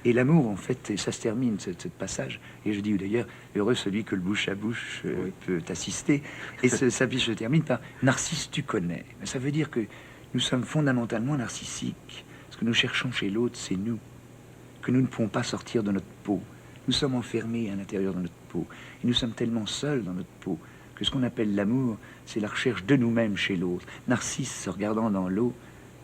Et l'amour, en fait, et ça se termine, ce passage, et je dis d'ailleurs, heureux celui que le bouche à bouche peut assister. Et ce chapitre se termine par Narcisse, tu connais. Ça veut dire que nous sommes fondamentalement narcissiques. Ce que nous cherchons chez l'autre, c'est nous. Que nous ne pouvons pas sortir de notre peau. Nous sommes enfermés à l'intérieur de notre peau. Et nous sommes tellement seuls dans notre peau que ce qu'on appelle l'amour, c'est la recherche de nous-mêmes chez l'autre. Narcisse, se regardant dans l'eau,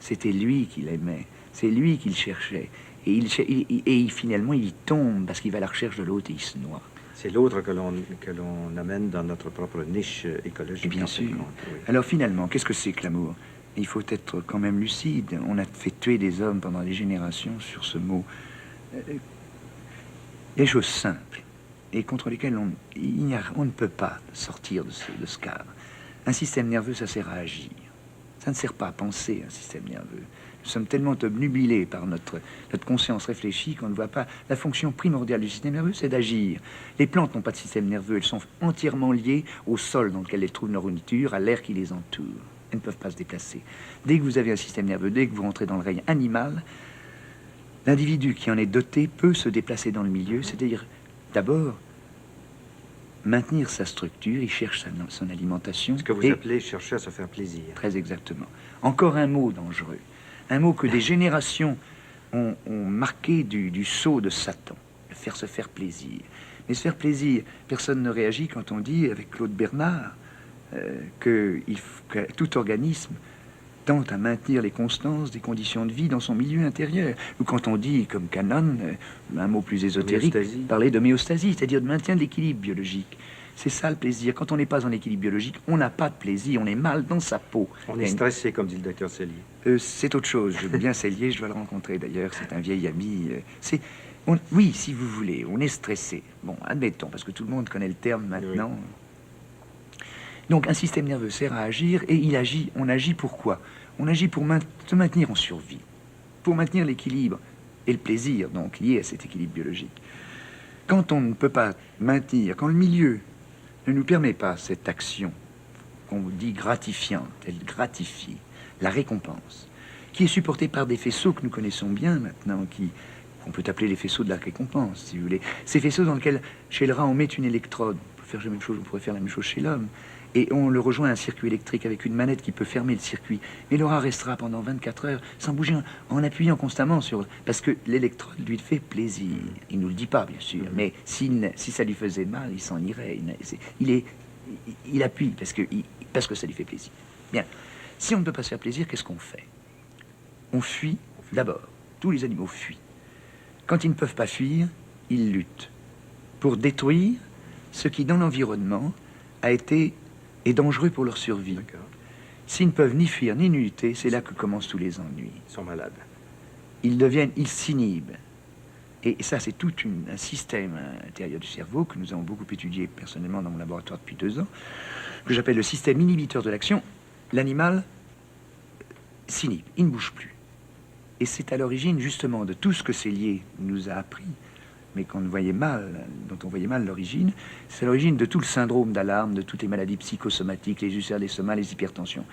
c'était lui qu'il aimait. C'est lui qu'il cherchait. Et finalement, il y tombe parce qu'il va à la recherche de l'autre et il se noie. C'est l'autre que l'on amène dans notre propre niche écologique. Et bien sûr. Oui. Alors finalement, qu'est-ce que c'est que l'amour? Il faut être quand même lucide. On a fait tuer des hommes pendant des générations sur ce mot. Des choses simples et contre lesquelles on ne peut pas sortir de ce cadre. Un système nerveux, ça sert à agir. Ça ne sert pas à penser, un système nerveux. Nous sommes tellement obnubilés par notre conscience réfléchie qu'on ne voit pas la fonction primordiale du système nerveux, c'est d'agir. Les plantes n'ont pas de système nerveux, elles sont entièrement liées au sol dans lequel elles trouvent leur nourriture, à l'air qui les entoure. Elles ne peuvent pas se déplacer. Dès que vous avez un système nerveux, dès que vous rentrez dans le règne animal, l'individu qui en est doté peut se déplacer dans le milieu, c'est-à-dire d'abord maintenir sa structure, il cherche son alimentation. Ce que vous appelez chercher à se faire plaisir. Très exactement. Encore un mot dangereux. Un mot que des générations ont marqué du sceau de Satan. Se faire plaisir. Mais se faire plaisir, personne ne réagit quand on dit, avec Claude Bernard, que tout organisme tente à maintenir les constances des conditions de vie dans son milieu intérieur. Ou quand on dit, comme Canon, un mot plus ésotérique, parler d'homéostasie, c'est-à-dire de maintien de l'équilibre biologique. C'est ça le plaisir. Quand on n'est pas en équilibre biologique, on n'a pas de plaisir, on est mal dans sa peau. On est stressé, comme dit le docteur Cellier. C'est autre chose. J'aime bien Cellier, je dois le rencontrer d'ailleurs, c'est un vieil ami. Oui, si vous voulez, on est stressé. Bon, admettons, parce que tout le monde connaît le terme maintenant. Oui. Donc un système nerveux sert à agir, et on agit pourquoi? On agit pour se maintenir en survie, pour maintenir l'équilibre et le plaisir, donc lié à cet équilibre biologique. Quand on ne peut pas maintenir, quand le milieu ne nous permet pas cette action qu'on dit gratifiante, elle gratifie, la récompense, qui est supportée par des faisceaux que nous connaissons bien maintenant, qu'on peut appeler les faisceaux de la récompense, si vous voulez. Ces faisceaux dans lesquels, chez le rat, on met une électrode. On peut faire la même chose, on pourrait faire la même chose chez l'homme. Et on le rejoint à un circuit électrique avec une manette qui peut fermer le circuit. Mais le rat restera pendant 24 heures sans bouger, en appuyant constamment sur... Parce que l'électrode lui fait plaisir. Il ne nous le dit pas, bien sûr. Mais si ça lui faisait mal, il s'en irait. Il appuie parce que ça lui fait plaisir. Bien. Si on ne peut pas se faire plaisir, qu'est-ce qu'on fait? On fuit d'abord. Tous les animaux fuient. Quand ils ne peuvent pas fuir, ils luttent pour détruire ce qui, dans l'environnement, est dangereux pour leur survie. S'ils ne peuvent ni fuir ni lutter, c'est là que commencent tous les ennuis. Ils sont malades. Ils s'inhibent. Et ça, c'est tout un système intérieur du cerveau que nous avons beaucoup étudié personnellement dans mon laboratoire depuis 2 ans, que j'appelle le système inhibiteur de l'action. L'animal s'inhibe, il ne bouge plus. Et c'est à l'origine, justement, de tout ce que Cellier nous a appris, mais dont on voyait mal l'origine. C'est à l'origine de tout le syndrome d'alarme, de toutes les maladies psychosomatiques, les ulcères d'estomac, les hypertensions.